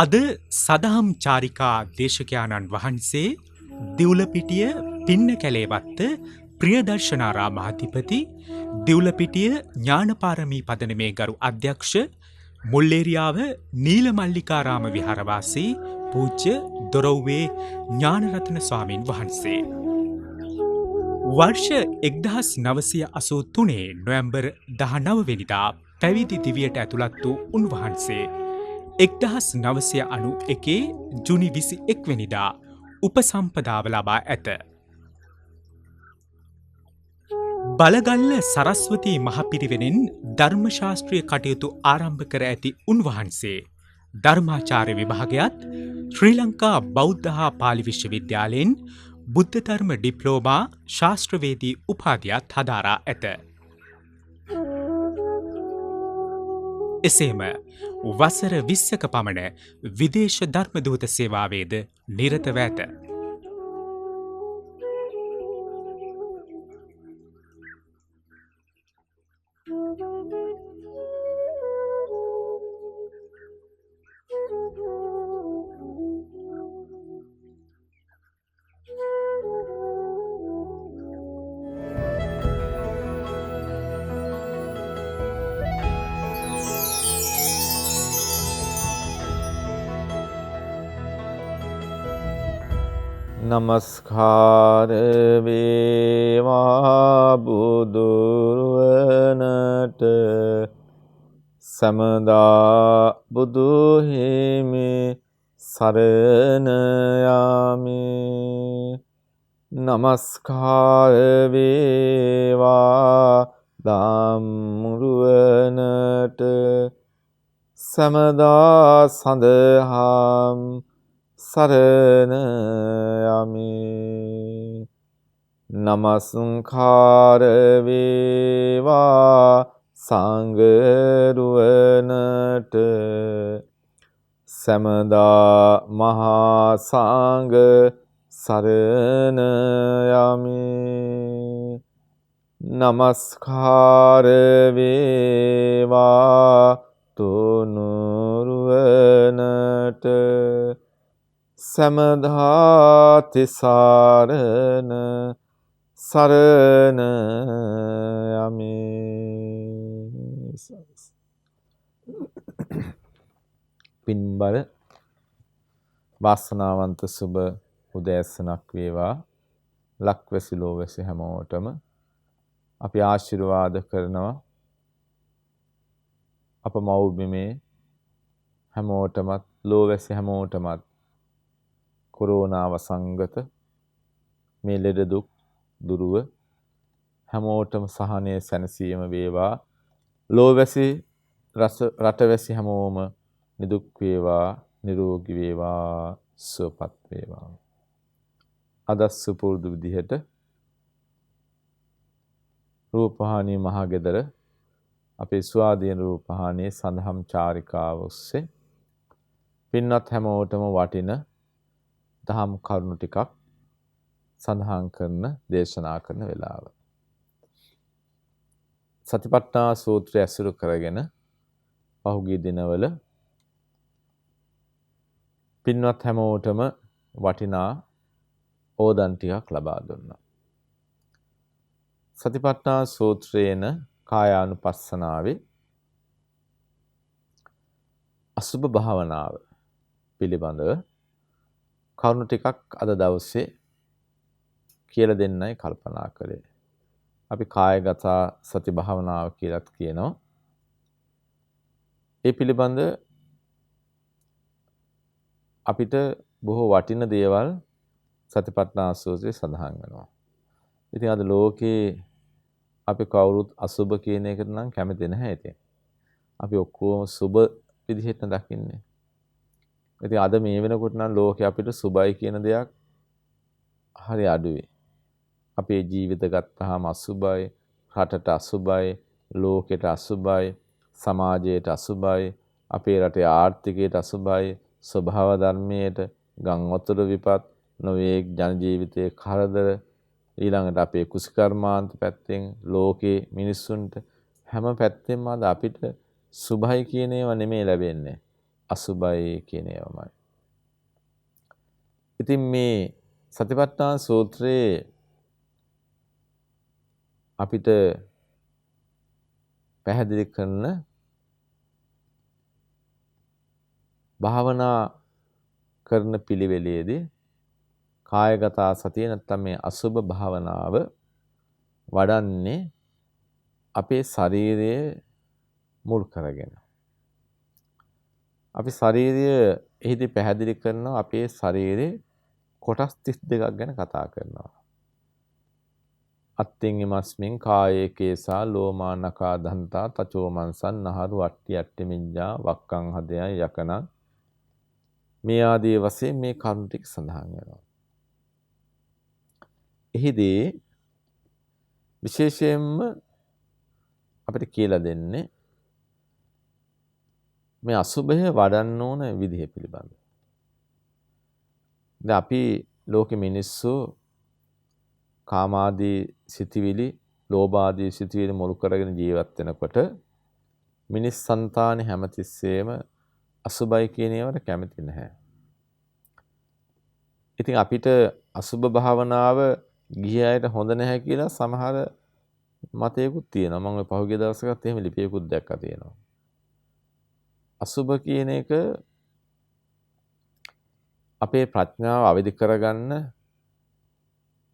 අද සදහම් චාරිකා දේශකයාණන් වහන්සේ දිවුලපිටිය පින්න කැලේවත්ත ප්‍රියදර්ශනාරාමාධිපති දිවුලපිටිය ඥානපාරමී පදනමේ ගරු අධ්‍යක්ෂ මුල්ලේරියාව නීලමල්ලිකාරාම විහාරවාසී පූජ්‍ය දොරව්වේ ඥානරත්න ස්වාමීන් වහන්සේ. වර්ෂ 1983 නොවැම්බර් 19 පැවිදි දිවියට ඇතුළත් වූ උන්වහන්සේ 1991 ජුනි 21 උපසම්පදාව ලබා ඇත. බලගල්ල සරස්වතී මහපිරිවෙනෙන් ධර්මශාස්ත්‍රීය කටයුතු ආරම්භ කර ඇති උන්වහන්සේ ධර්මාචාර්ය විභාගයත් ශ්‍රී ලංකා බෞද්ධ හා පාලි විශ්වවිද්‍යාලයෙන් බුද්ධ ධර්ම ඩිප්ලෝමා ශාස්ත්‍රවේදී උපාධියත් හදාරා ඇත. එසේම වසර 20ක පමණ විදේශ ධර්මදූත සේවාවේද නිරතව ඇත. නමස්කාර වේවා බුදුරුවනට සමදා බුදු හිමි සරණ යාමි. නමස්කාර වේවා ධම්මුරුවනට සමදා සඳහම් සරණ යමි. නමස්කාර වේවා සංඝරුවනට සමදා මහා සංඝ සරණ යමි. නමස්කාර වේවා තුනුරුවනට සමදා තිසරණ සරණ යමි. පින්බර වාසනාවන්ත සුබ උදෑසනක් වේවා. ලක්වැසි ලෝවැසි හැමෝටම අපි ආශිර්වාද කරනවා. අප මව්බිමේ හැමෝටමත් ලෝවැසි හැමෝටමත් කොරෝනා වසංගත මේ ලෙඩ දුක් දුරුව හැමෝටම සහනය සැනසීම වේවා. ලෝවැසි රටවැසි හැමෝම නිදුක් වේවා, නිරෝගී වේවා, සුවපත් වේවා. අද සුපුරුදු විදිහට රූපහානී මහගෙදර අපේ ස්වාධීන රූපහානී සඳහම් චාරිකාව ඔස්සේ පින්වත් හැමෝටම වටින දහම් කරුණු ටිකක් සඳහන් කරන දේශනා කරන වෙලාව. සතිපට්ඨාන සූත්‍රය ඇසුරු කරගෙන පහුගිය දිනවල පින්වත් හැමෝටම වටිනා ඕදන් ටිකක් ලබා දුන්නා. සතිපට්ඨාන සූත්‍රයේන කායානුපස්සනාවේ අසුභ භාවනාව පිළිබඳව කරුණු ටිකක් අද දවසේ කියලා දෙන්නයි කල්පනා කළේ. අපි කායගත සති භාවනාව කියලාත් කියනවා. ඒ පිළිබඳ අපිට බොහෝ වටින දේවල් සතිපට්ඨාන සූත්‍රයේ සඳහන් වෙනවා. ඉතින් අද ලෝකේ අපි කවුරුත් අසුභ කියන එකට නම් කැමති නැහැ ඉතින්. අපි ඔක්කොම සුභ විදිහට දකින්නේ. ඉතින් අද මේ වෙනකොට නම් ලෝකේ අපිට සුභයි කියන දෙයක් හරි අඩුයි. අපේ ජීවිත ගත්තාම අසුභයි, රටට අසුභයි, ලෝකෙට අසුභයි, සමාජයට අසුභයි, අපේ රටේ ආර්ථිකයට අසුභයි, ස්වභාව ධර්මයට, ගම් වතුර විපත්, නොවේක් ජන ජීවිතයේ කරදර, ඊළඟට අපේ කුසකර්මාන්ත පැත්තෙන් ලෝකේ මිනිස්සුන්ට හැම පැත්තෙම අද අපිට සුභයි කියන ඒවා නෙමෙයි ලැබෙන්නේ. අසුභයි කියන ඒවාමයි. ඉතින් මේ සතිපට්ඨාන සූත්‍රයේ අපිට පැහැදිලි කරන භාවනා කරන පිළිවෙලේදී කායගත සතිය නැත්නම් මේ අසුභ භාවනාව වඩන්නේ අපේ ශරීරය මුල් කරගෙන. අපි ශරීරය එහිදී පැහැදිලි කරනවා අපේ ශරීරේ කොටස් 32ක් ගැන කතා කරනවා. අත්තින් ඉමස්මින් කායේ කේසා ලෝමා නඛා දන්තා තචෝ මංසන් නහරු අට්ටි අට්ටි මිඤ්ඤා වක්කං හදයන් යකනං මේ ආදී වශයෙන් මේ කරුණු ටික සඳහන් වෙනවා. එහිදී විශේෂයෙන්ම අපිට කියලා දෙන්නේ මේ අසුභය වඩන්න ඕන විදිහ පිළිබඳව. දැන් අපි ලෝකෙ මිනිස්සු කාමාදී සිටිවිලි, ලෝභාදී සිටිවිලි මුල් කරගෙන ජීවත් වෙනකොට මිනිස් సంతානෙ හැමතිස්සෙම අසුභයි කියන ඒවාට කැමති නැහැ. ඉතින් අපිට අසුභ භාවනාව ගිහි අයට හොඳ නැහැ කියලා සමහර මතයකුත් තියෙනවා. මම ඔය පහුගිය දවසකත් එහෙම ලිපියකුත් දැක්කා තියෙනවා. අසුභ කියන එක අපේ ප්‍රඥාව අවදි කරගන්න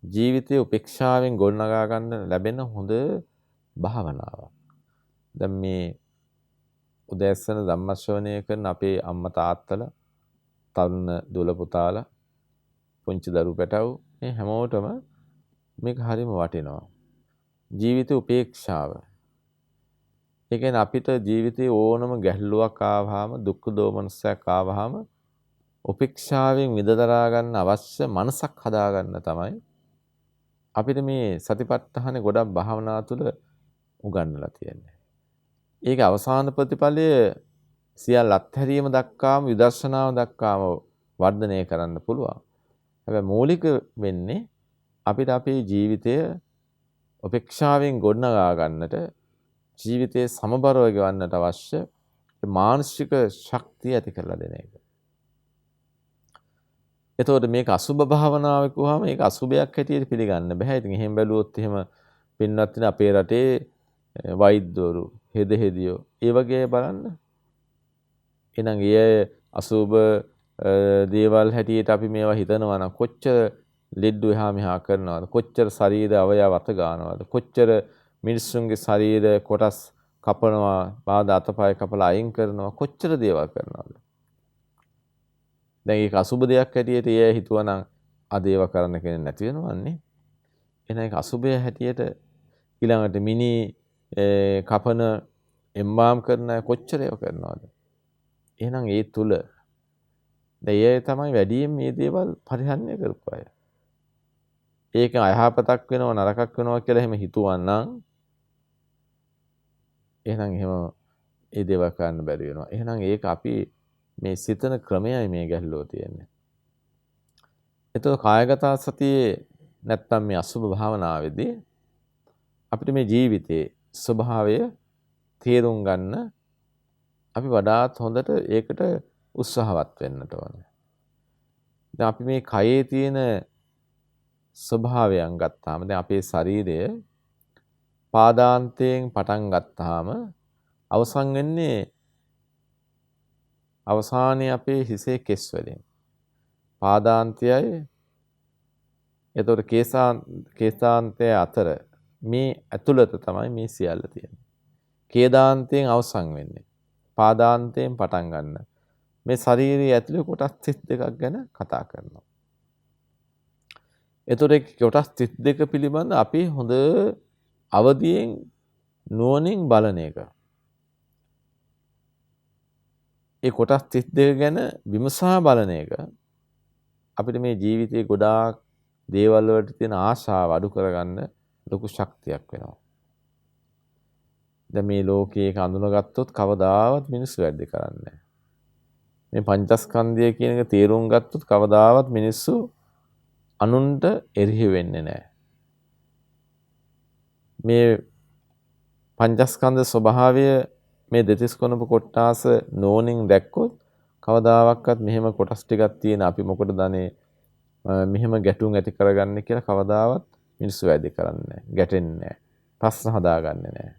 ජීවිතයේ උපේක්ෂාවෙන් ගොඩනගා ගන්න ලැබෙන හොඳ භාවනාවක්. දැන් මේ උදෑසන ධම්මශ්‍රවණය කරන අපේ අම්මා තාත්තලා, තරුණ දුවල පුතාලා, පුංචි දරු පැටව් මේ හැමෝටම මේක හරිම වටිනවා. ජීවිතේ උපේක්ෂාව. ඒ කියන්නේ අපිට ජීවිතේ ඕනම ගැටලුවක් ආවහම, දුක් දෝමනසක් ආවහම උපේක්ෂාවෙන් විඳදරා ගන්න අවශ්‍ය මනසක් හදා ගන්න තමයි අපිට මේ සතිපට්ඨාන ගොඩක් භාවනා තුළ උගන්වලා තියෙන්නේ. ඒක අවසාන ප්‍රතිඵලය සියල්ල අත්හැරීම දක්වාම විදර්ශනාව දක්වාම වර්ධනය කරන්න පුළුවන්. හැබැයි මූලික වෙන්නේ අපිට අපේ ජීවිතය උපේක්ෂාවෙන් ගොඩනගා ගන්නට ජීවිතයේ සමබරව ගෙවන්නට අවශ්‍ය මානසික ශක්තිය ඇති කරලා දෙන එක. එතකොට මේක අසුභ භාවනාව කිව්වම ඒක අසුභයක් හැටියට පිළිගන්න බෑ. ඉතින් එහෙම බැලුවොත් එහෙම පින්වත්නි අපේ රටේ වෛද්‍යවරු, හෙදෙහෙදියෝ ඒ වගේ බලන්න. එහෙනම් ඒ අසුභ දේවල් හැටියට අපි මේවා හිතනවා නම් කොච්චර ලෙඩ්ඩු එහා මෙහා කරනවද? කොච්චර ශරීර අවයව අත ගන්නවද? කොච්චර මිනිස්සුන්ගේ ශරීර කොටස් කපනවා, පාද අතපය කපලා අයින් කරනවා, කොච්චර දේවල් කරනවද? දැන් ඒක අසුබ දෙයක් හැටියට ඒ හිතුවනම් අද ඒව කරන්න කෙනෙක් නැති වෙනවන්නේ. එහෙනම් ඒක අසුබය හැටියට ඊළඟට මිනි කපන එම්බාම් කරන කොච්චර ඒව කරනවද? එහෙනම් ඒ තුල දැන් ඒ තමයි වැඩියෙන් මේ දේවල් පරිහරණය කරපු අය. ඒක අයහපතක් වෙනවා නරකක් වෙනවා කියලා එහෙම හිතුවනම් එහෙනම් එහෙම ඒ දේවල් කරන්න බැරි වෙනවා. එහෙනම් ඒක අපි මේ සිතන ක්‍රමයයි මේ ගැටලුව තියෙන්නේ. එතකොට කායගත සතියේ නැත්තම් මේ අසුභ භාවනාවේදී අපිට මේ ජීවිතයේ ස්වභාවය තේරුම් ගන්න අපි වඩාත් හොඳට ඒකට උත්සාහවත් වෙන්නට ඕනේ. දැන් අපි මේ කයේ තියෙන ස්වභාවයන් ගත්තාම දැන් අපේ ශරීරය පාදාන්තයෙන් පටන් ගත්තාම අවසන් වෙන්නේ අවසානයේ අපේ හිසේ කෙස් වලින්. පාදාන්තයයි එතකොට කේසාන්තය අතර මේ ඇතුළත තමයි මේ සියල්ල තියෙන්නේ. කේදාන්තයෙන් අවසන් වෙන්නේ. පාදාන්තයෙන් පටන් ගන්න. මේ ශරීරයේ ඇතුළේ කොටස් 32ක් ගැන කතා කරනවා. එතකොට කොටස් 32 පිළිබඳ අපි හොඳ අවදියෙන් නුවණින් බලන එක. ඒ කොටස් 32 ගැන විමසා බලන එක අපිට මේ ජීවිතයේ ගොඩාක් දේවල් වලට තියෙන ආශාව අඩු කරගන්න ලොකු ශක්තියක් වෙනවා. දැන් මේ ලෝකයේ ඒක අඳුනගත්තොත් කවදාවත් මිනිස්සු වැඩි කරන්නේ නැහැ. මේ පංචස්කන්ධය කියන එක තේරුම් ගත්තොත් කවදාවත් මිනිස්සු අනුන්ට එරෙහි වෙන්නේ නැහැ. මේ පංචස්කන්ධ ස්වභාවය මේ දෙතිස් කොනප කොට්ටාස නෝනින් දැක්කොත් කවදාවත් මෙහෙම කොටස් ටිකක් තියෙන අපි මොකටද අනේ මෙහෙම ගැටුම් ඇති කරගන්නේ කියලා කවදාවත් මිනිස්සු වැඩි කරන්නේ නැහැ. ගැටෙන්නේ නැහැ. ප්‍රශ්න හදාගන්නේ නැහැ.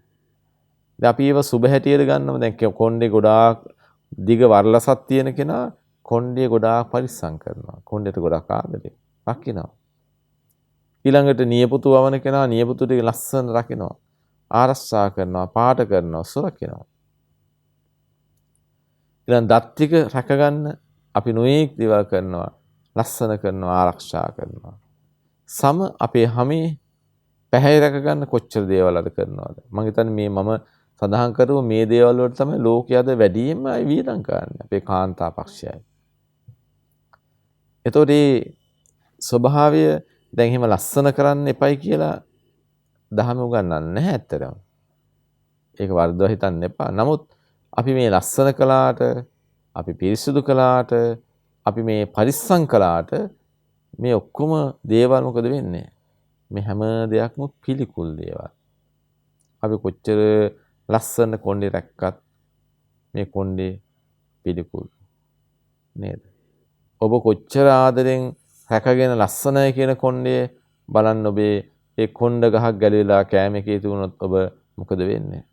දැන් අපි ඒව සුබ හැටියට ගන්නවා. දැන් කොණ්ඩේ ගොඩාක් දිග වර්ලසක් තියෙන කෙනා කොණ්ඩේ ගොඩාක් පරිස්සම් කරනවා. කොණ්ඩේට ගොඩාක් ආදරේ රකින්නවා. ඊළඟට නියපොතු වවන කෙනා නියපොතු ටික ලස්සන රකින්නවා. ආරක්ෂා කරනවා, පාට කරනවා, සුරකින්නවා. ඊළඟ දත් ටික රැකගන්න අපි නොයේක් දේවල් කරනවා, ලස්සන කරනවා, ආරක්ෂා කරනවා. සම අපේ හැමේ පැහැය රැකගන්න කොච්චර දේවල් අද කරනවද? මම හිතන්නේ මම සඳහන් කරුව මේ දේවල් වලට තමයි ලෝකයේ වැඩියෙන්ම වියදම් කරන්නේ අපේ කාන්තා පක්ෂයයි. එතකොට මේ ස්වභාවය දැන් එහෙම ලස්සන කරන්න එපයි කියලා දහම උගන්වන්නේ නැහැ ඇත්තටම. ඒක වර්ධව හිතන්න එපා. නමුත් අපි මේ ලස්සන කළාට, අපි පිරිසිදු කළාට, අපි මේ පරිස්සම් කළාට මේ ඔක්කොම දේවල් මොකද වෙන්නේ? මේ හැම දෙයක්ම පිළිකුල් දේවල්. අපි කොච්චර ලස්සන කොණ්ඩේ රැක්කත් මේ කොණ්ඩේ පිළිකුල් නේද? ඔබ කොච්චර ආදරෙන් රැකගෙන ලස්සනයි කියන කොණ්ඩේ බලන්න ඔබේ ඒ කොණ්ඩ ගහක් ගැලවිලා කෑම එකේ තිබුණොත් ඔබ මොකද වෙන්නේ?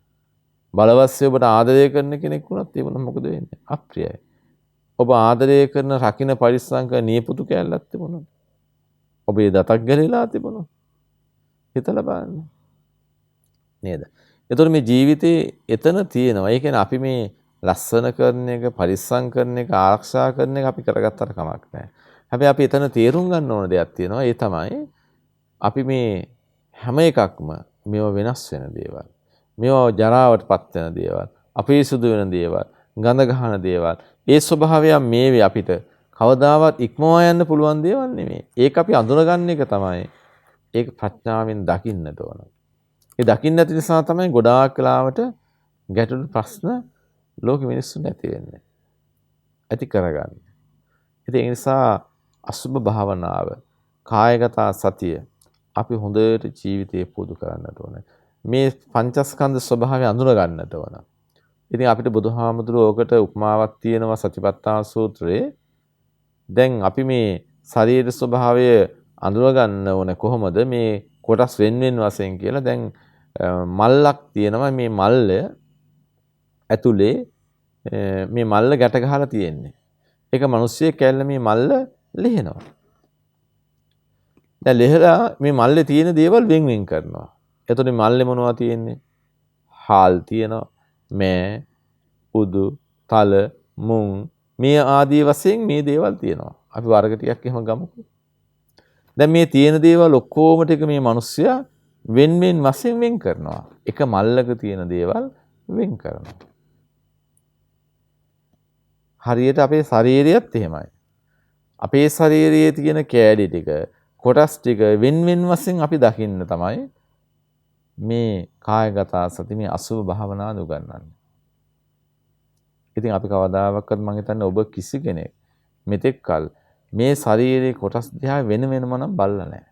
බලවත්සේ ඔබට ආදරය කරන කෙනෙක් වුණත් ඒ වුණා මොකද වෙන්නේ? අප්‍රියයි. ඔබ ආදරය කරන රකින්න පරිස්සම් කරන නියපොතු කැලලක් තිබුණොත් ඔබේ දතක් ගැලවිලා තිබුණොත් හිතලා බලන්න. නේද? එතකොට මේ ජීවිතේ එතන තියෙනවා. ඒ කියන්නේ අපි මේ ලස්සන කරන එක, පරිස්සම් කරන එක, ආරක්ෂා කරන එක අපි කරගත්තට කමක් නැහැ. හැබැයි අපි එතන තේරුම් ගන්න ඕන දෙයක් තියෙනවා. ඒ තමයි අපි මේ හැම එකක්ම මේවා වෙනස් වෙන දේවල්. මේවා ජරාවටපත් වෙන දේවල්, අපිරිසුදු වෙන දේවල්, ගඳ ගහන දේවල්. ඒ ස්වභාවයන් මේවේ අපිට කවදාවත් ඉක්මවා යන්න පුළුවන් දේවල් නෙමෙයි. ඒක අපි අඳුනගන්න එක තමයි. ඒක ප්‍රඥාවෙන් දකින්නට ඕන. ඒ දකින්න නැති නිසා තමයි ගොඩාක් වෙලාවට ගැටලු ප්‍රශ්න ලෝකෙ මිනිස්සුන්ට ඇති වෙන්නේ. ඇති කරගන්නේ. ඉතින් ඒ නිසා අසුබ භාවනාව, කායගත සතිය අපි හොඳට ජීවිතේ පුරුදු කරන්නට ඕන. මේ පංචස්කන්ධ ස්වභාවය අඳුන ගන්නට ඕන. ඉතින් අපිට බුදුහාමුදුරුවෝ ඔකට උපමාවක් තියෙනවා සතිපට්ඨාන සූත්‍රයේ. දැන් අපි මේ ශරීර ස්වභාවය අඳුර ගන්න ඕන කොහොමද මේ කොටස් වෙන වශයෙන් කියලා. දැන් මල්ලක් තියෙනවා. මේ මල්ල ඇතුලේ මේ මල්ල ගැට ගහලා තියෙන්නේ. ඒක මිනිස්සෙක් කැල්ල මේ මල්ල ලිහනවා. දැන් ලිහලා මේ මල්ලේ තියෙන දේවල් වෙන් වෙන් කරනවා. එතකොට මේ මල්ලේ මොනවද තියෙන්නේ? හාල් තියෙනවා, මෑ, උදු, තල, මුං මේ ආදී වශයෙන් මේ දේවල් තියෙනවා. අපි වර්ග ටිකක් එහෙම ගමුකෝ. දැන් මේ තියෙන දේවල් ඔක්කොම ටික මේ මිනිස්සයා වෙන් වෙන් වශයෙන් වෙන් කරනවා. එක මල්ලක තියෙන දේවල් වෙන් කරනවා. හරියට අපේ ශරීරයත් එහෙමයි. අපේ ශරීරයේ තියෙන කෑලි ටික, කොටස් ටික වෙන වෙන වශයෙන් අපි දකින්න තමයි මේ කායගත සති මේ අසුභ භාවනාව උගන්වන්නේ. ඉතින් අපි කවදාවත් මම හිතන්නේ ඔබ කිසි කෙනෙක් මෙතෙක් කල මේ ශරීරයේ කොටස් දිහා වෙන වෙනම නම් බලලා නැහැ.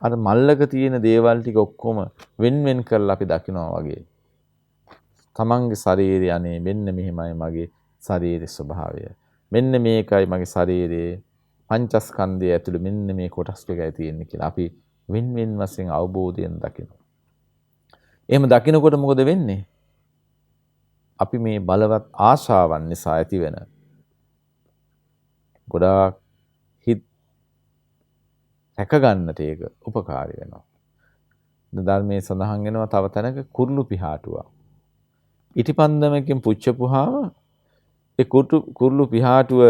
අර මල්ලක තියෙන දේවල් ටික ඔක්කොම වෙන වෙන කරලා අපි දකිනවා වගේ. තමන්ගේ ශරීරය අනේ මෙන්න මෙහෙමයි මගේ ශරීරයේ ස්වභාවය. මෙන්න මේකයි මගේ ශරීරයේ පංචස්කන්ධය ඇතුළේ මෙන්න මේ කොටස් ටිකයි තියෙන්නේ කියලා අපි වෙන වෙන වශයෙන් අවබෝධයෙන් දකිනවා. එහෙම දකිනකොට මොකද වෙන්නේ? අපි මේ බලවත් ආශාවන් නිසා ඇතිවෙන ගොඩාක් හිත රැක ගන්නට ඒක උපකාරී වෙනවා. ධර්මයේ සඳහන් වෙනවා තව තැනක කුරුළු පිහාටුවා. ඉටිපන්දමකින් පුච්චපුවාම ඒ කුරුළු පිහාටුව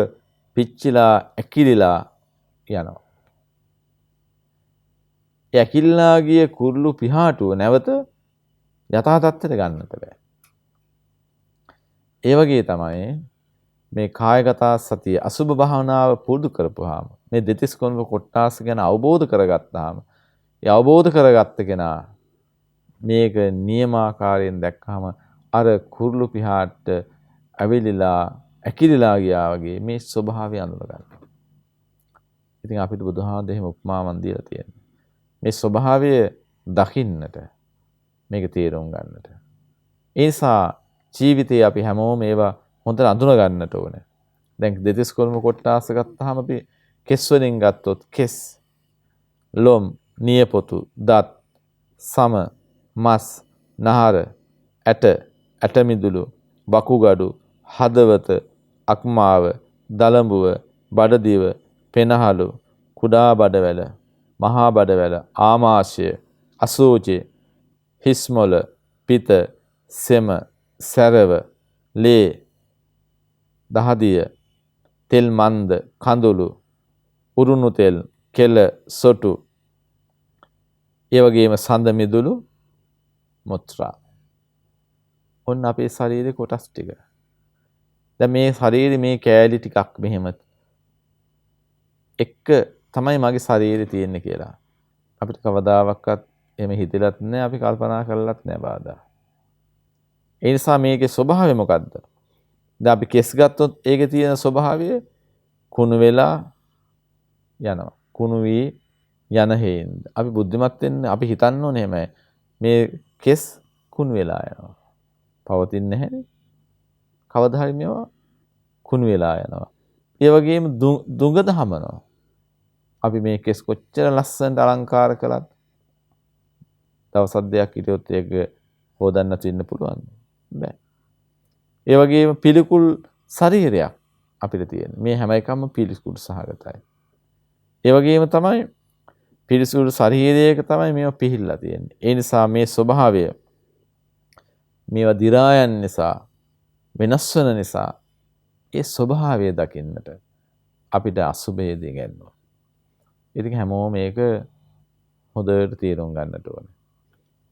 පිච්චිලා ඇකිලිලා යනවා. ඒ ඇකිලිලා ගිය කුරුළු පිහාටුව නැවත යථා තත්ත්වයට ගන්නට බෑ. ඒ වගේ තමයි මේ කායගත සතිය අසුභ භාවනාව පුරුදු කරපුවාම මේ දෙතිස් කුණප කොට්ටාස ගැන අවබෝධ කරගත්තාම ඒ අවබෝධ කරගත්ත කෙනා මේක නියමාකාරයෙන් දැක්කම අර කුරුළු පිහාට ඇවිලිලා ඇකිලිලා ගියා වගේ මේ ස්වභාවය අඳුර ගන්නවා. ඉතින් අපිට බුදුහාමුදුරුවෝ එහෙම උපමාවක් දීලා තියෙනවා. මේ ස්වභාවය දකින්නට මේක තේරුම් ගන්නට. ඒ නිසා ජීවිතේ අපි හැමෝම ඒවා හොඳට අඳුන ගන්නට ඕනේ. දැන් දෙතිස් කුණප කොට්ටාස ගත්තාම අපි කෙස් වලින් ගත්තොත් කෙස්, ලොම්, නියපොතු, දත්, සම, මස්, නහර, ඇට, ඇටමිදුළු, වකුගඩු, හදවත, අක්මාව, දලඹුව, බඩදිව, පෙනහළු, කුඩා බඩවැල, මහා බඩවැල, ආමාශය, අසූචි, හිස්මොල, පිත, සෙම, සැරව, ලේ, දහදිය, තෙල් මන්ද, කඳුළු, උරුණු තෙල්, කෙල, සොටු, ඒ වගේම සඳ මිදුළු, මුත්‍රා. ඔන්න අපේ ශරීරේ කොටස් ටික. දැන් මේ ශරීරේ මේ කෑලි ටිකක් මෙහෙම එක තමයි මගේ ශරීරේ තියෙන්නේ කියලා. අපිට කවදාවත් එහෙම හිතලත් නැහැ, අපි කල්පනා කරලත් නැහැ බාධා. ඒ නිසා මේකේ ස්වභාවය මොකද්ද? දැන් අපි කෙස් ගත්තොත් ඒකේ තියෙන ස්වභාවය කුණු වෙලා යනවා. කුණු වී යන හේින්ද. අපි බුද්ධිමත් වෙන්න අපි හිතන්න ඕනේ එහෙමයි. මේ කෙස් කුණු වෙලා යනවා. පවතින්නේ නැහැනේ. කවදා හරි මේවා කුණු වෙලා යනවා. ඒ වගේම දුඟද හමනවා. අපි මේ කෙස් කොච්චර ලස්සනට අලංකාර කළත් දවස් දෙකක් හිටියොත් ඒක හොදන්න තින්න පුළුවන්. බෑ. ඒ වගේම පිළිකුල් ශරීරයක් අපිට තියෙන. මේ හැම එකම පිළිකුල් සහගතයි. ඒ වගේම තමයි පිළිකුල් ශරීරයක තමයි මේවා පිහිල්ලා තියෙන්නේ. ඒ නිසා මේ ස්වභාවය මේවා දි รา යන නිසා වෙනස් වෙන නිසා ඒ ස්වභාවය දකින්නට අපිට අසුබය දෙගන්නවා. ඉතින් හැමෝම මේක හොඳට තේරුම් ගන්නට ඕනේ.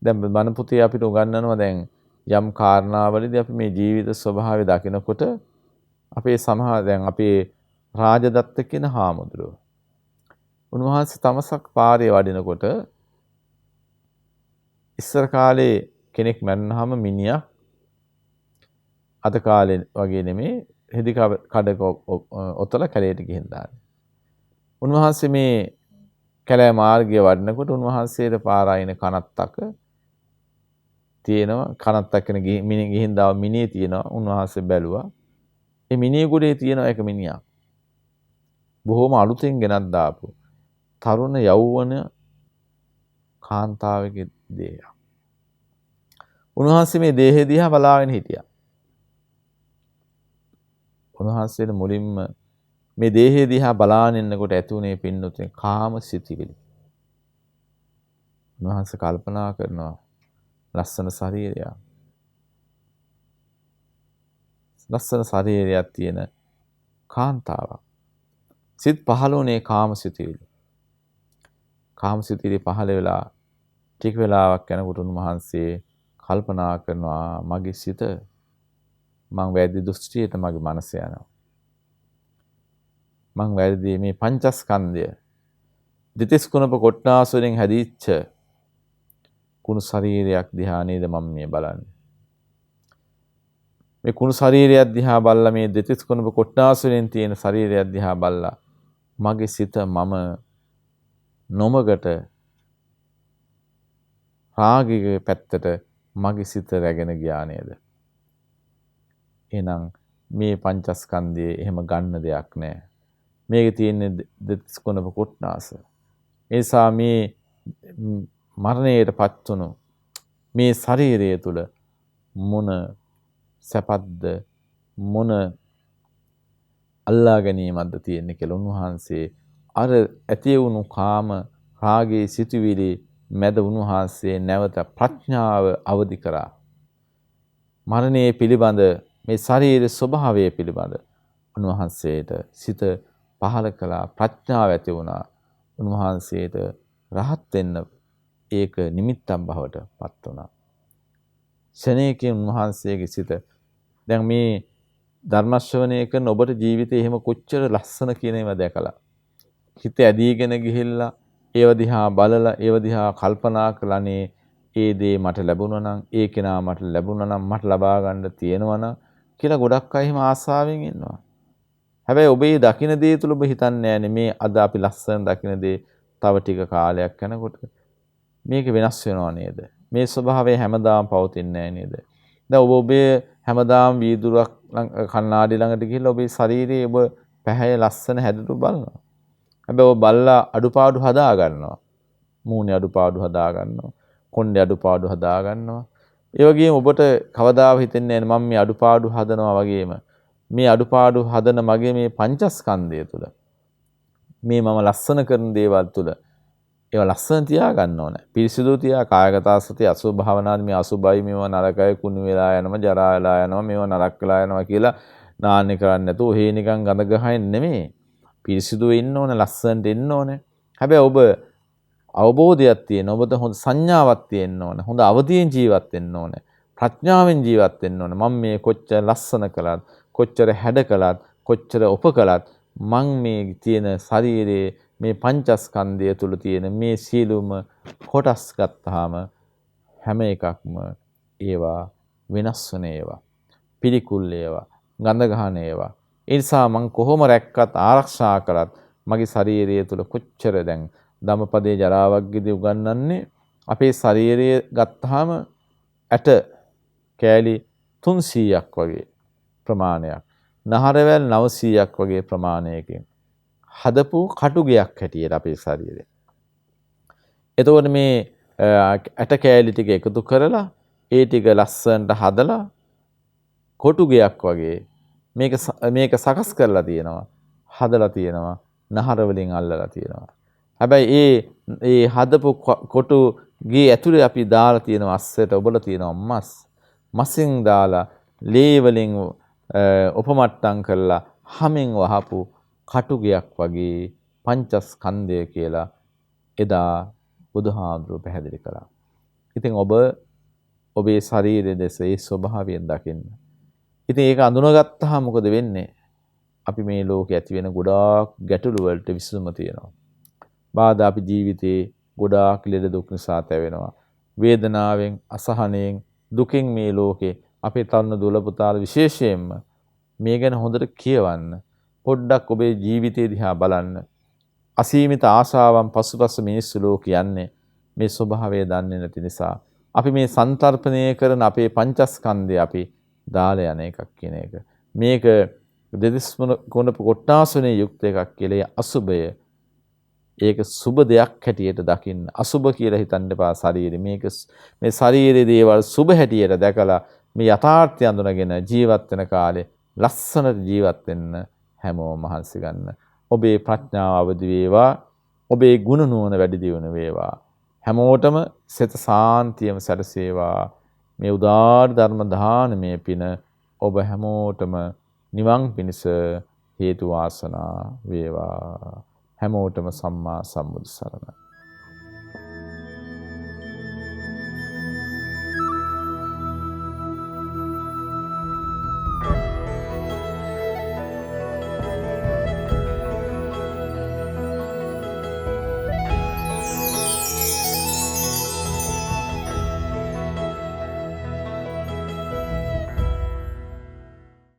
දැන් බණ පොතේ අපිට උගන්වනවා දැන් යම් කාරණාවලදී අපි මේ ජීවිත ස්වභාවය දකිනකොට අපේ සමහර දැන් අපේ රාජදත්ත කියන හාමුදුරුවෝ උන්වහන්සේ තමසක් පාරේ වඩිනකොට ඉස්සර කාලේ කෙනෙක් මැරුණාම මිනිහා අද කාලේ වගේ නෙමේ හෙදි කඩක ඔතල කැලේට ගිහින් දාන්නේ. උන්වහන්සේ මේ කැලෑ මාර්ගයේ වඩිනකොට උන්වහන්සේට පාර අයින කනත්තක තියෙනවා. කනත්තකන ගිහින් දාව මිනිහ තියෙනවා. උන්වහන්සේ බැලුවා. ඒ මිනිහ ගොඩේ තියෙන එක මිනිහා. බොහොම අලුතෙන් ගෙනත් දාපු තරුණ යෞවන කාන්තාවගේ දේහය. උන්වහන්සේ මේ දේහය දිහා බලාගෙන හිටියා. උන්වහන්සේට මුලින්ම මේ දේහය දිහා බලාගෙන ඉන්නකොට ඇති උනේ පින්නතුනේ කාම සිතිවිලි. උන්වහන්සේ කල්පනා කරනවා ලස්සන ශරීරයක්. ලස්සන ශරීරයක් තියෙන කාන්තාවක්. සිත් පහළ වුණේ කාම සිතිවිලි. කාම සිතිවිලි පහළ වෙලා ටික වෙලාවක් යනකොට උන්වහන්සේ කල්පනා කරනවා මගේ සිත මං වැරදි දෘෂ්ටියට මගේ මනස යනවා. මං වැරදි මේ පංචස්කන්ධය දෙතිස් කුණප කොට්ටාස වලින් හැදිච්ච කුණු ශරීරයක් දිහා නේද මම මේ බලන්නේ. මේ කුණු ශරීරයක් දිහා බලලා මේ දෙතිස් කුණප කොට්ටාස වලින් තියෙන ශරීරයක් දිහා බලලා මගේ සිත මම නොමගට රාගයේ පැත්තට මගේ සිත රැගෙන ගියා නේද? එහෙනම් මේ පංචස්කන්ධයේ එහෙම ගන්න දෙයක් නැහැ. මේකේ තියෙන දෙතිස් කුණප කොට්ටාස. ඒ නිසා මේ මරණයටපත් වුණු මේ ශරීරය තුල මොන සැපද්ද මොන අල්ලා ගැනීමක්ද තියෙන්නේ කියලා උන්වහන්සේ අර ඇති වුණු කාම රාගයේ සිටවිලි මැද උන්වහන්සේ නැවත ප්‍රඥාව අවදි කරා. මරණයේ පිළිබඳ මේ ශරීරයේ ස්වභාවය පිළිබඳ උන්වහන්සේට සිත පහළ කළා ප්‍රඥාව ඇති වුණා. උන්වහන්සේට රහත් වෙන්න ඒක නිමිත්තක් බවට පත් වුණා. ශනේකේ උන්වහන්සේගේ සිත දැන් මේ ධර්ම ශ්‍රවණය කරන ඔබට ජීවිතේ එහෙම කොච්චර ලස්සන කියන ඒවා දැකලා හිත ඇදීගෙන ගිහිල්ලා ඒව දිහා බලලා ඒව දිහා කල්පනා කළානේ ඒ දේ මට ලැබුණා නම් ඒ කෙනා මට ලැබුණා නම් මට ලබා ගන්න තියෙනවා නම් කියලා ගොඩක් අය එහෙම ආසාවෙන් ඉන්නවා. හැබැයි ඔබේ දකින්න දේ තුල ඔබ හිතන්නේ නෑනේ මේ අද අපි ලස්සන දකින්න දේ තව ටික කාලයක් යනකොට මේක වෙනස් වෙනව නේද? මේ ස්වභාවය හැමදාම පවතින්නේ නෑ නේද? දැන් ඔබේ හැමදාම වීදුරක් කණ්ණාඩි ළඟට ගිහිල්ලා ඔබේ ශරීරයේ ඔබ පැහැය ලස්සන හැදුරු බලනවා. හැබැයි ඔබ බලලා අඩුපාඩු හදා ගන්නවා. මූණේ අඩුපාඩු හදා ගන්නවා. කොණ්ඩේ අඩුපාඩු හදා ගන්නවා. ඒ වගේම ඔබට කවදාවත් හිතෙන්නේ නැහැ මම මේ අඩුපාඩු හදනවා වගේම මේ අඩුපාඩු හදන මගේ මේ පංචස්කන්ධය තුළ මේ මම ලස්සන කරන දේවල් තුළ ඒවා ලස්සන තියා ගන්න ඕන. පිරිසිදු තියා කායගත සතිය අසුභ භාවනාදී මේ අසුභයි මේවා නරකයි කුණු වෙලා යනවා ජරා වෙලා යනවා මේවා නරක වෙලා යනවා කියලා නාන්නේ කරන්නේ නැතුව ඔහේ නිකන් ගඳ ගහන්නේ නෙමෙයි. පිරිසිදු වෙන්න ඕන ලස්සනට එන්න ඕන. හැබැයි ඔබ අවබෝධයක් තියෙන ඔබට හොඳ සංඥාවක් තියෙන්න ඕන. හොඳ අවදියෙන් ජීවත් වෙන්න ඕන. ප්‍රඥාවෙන් ජීවත් වෙන්න ඕන. මම මේ කොච්චර ලස්සන කළත් කොච්චර හැඩ කළත් කොච්චර උප කළත් මං මේ තියෙන ශරීරයේ මේ පංචස්කන්ධය තුල තියෙන මේ සීලුම කොටස් ගත්තාම හැම එකක්ම ඒවා වෙනස් වෙන ඒවා පිළිකුල් ඒවා ගඳ ගහන ඒවා ඒ නිසා මං කොහොම රැක්කත් ආරක්ෂා කරත් මගේ ශරීරය තුල කොච්චර දැන් ධම්මපදයේ ජරාවග්ගදී උගන්වන්නේ අපේ ශරීරය ගත්තාම ඇට කෑලි 300ක් වගේ ප්‍රමාණයක් නහරවැල් 900ක් වගේ ප්‍රමාණයකින් හදපු කටුගයක් හැටියට අපේ ශරීරය. එතකොට මේ ඇට කෑලි ටික එකතු කරලා ඒ ටික ලස්සනට හදලා කොටුගයක් වගේ මේක සකස් කරලා තියෙනවා. හදලා තියෙනවා. නහර වලින් අල්ලලා තියෙනවා. හැබැයි ඒ හදපු කොටු ගේ ඇතුලේ අපි දාලා තියෙනවා අස්සට ඔබලා තියෙනවා මස්. මසින් දාලා ලේ වලින් උපමට්ටම් කරලා හැමෙන් වහපු කටුගයක් වගේ පංචස්කන්ධය කියලා එදා බුදුහාමුදුරුවෝ පැහැදිලි කළා. ඉතින් ඔබ ඔබේ ශරීරයේ දෙස ඒ ස්වභාවයෙන් දකින්න. ඉතින් ඒක අඳුනගත්තාම මොකද වෙන්නේ? අපි මේ ලෝකේ ඇති වෙන ගොඩාක් ගැටලු වලට විසඳුම තියෙනවා. බාධා අපි ජීවිතේ ගොඩාක් ලෙඩ දුක් නිසා තැවෙනවා. වේදනාවෙන් අසහනයෙන් දුකින් මේ ලෝකේ අපේ තරුණ දුල පුතාලා විශේෂයෙන්ම මේ ගැන හොඳට කියවන්න. පොඩ්ඩක් ඔබේ ජීවිතය දිහා බලන්න. අසීමිත ආශාවන් පසුපස මිනිස්සු ලෝකේ යන්නේ මේ ස්වභාවය දන්නේ නැති නිසා. අපි මේ සංතරපණය කරන අපේ පංචස්කන්ධය අපි දාලා යන එකක් කියන එක. මේක දෙදිස් කොණප කොට්ටාසනේ යුක්ත එකක් කියලා අසුබය. ඒක සුබ දෙයක් හැටියට දකින්න. අසුබ කියලා හිතන්න එපා ශරීරෙ. මේක මේ ශරීරයේ දේවල් සුබ හැටියට දැකලා මේ යථාර්ථය අඳුනගෙන ජීවත් වෙන කාලේ ලස්සනට ජීවත් වෙන්න හැමෝම මහන්සි ගන්න. ඔබේ ප්‍රඥාව අවදි වේවා. ඔබේ ගුණ නුවණ වැඩි දියුණු වේවා. හැමෝටම සිත සාන්තියම සැලසේවා. මේ උදාාර ධර්ම දානමය පින ඔබ හැමෝටම නිවන් පිණිස හේතු වාසනා වේවා. හැමෝටම සම්මා සම්බුදු සරණයි.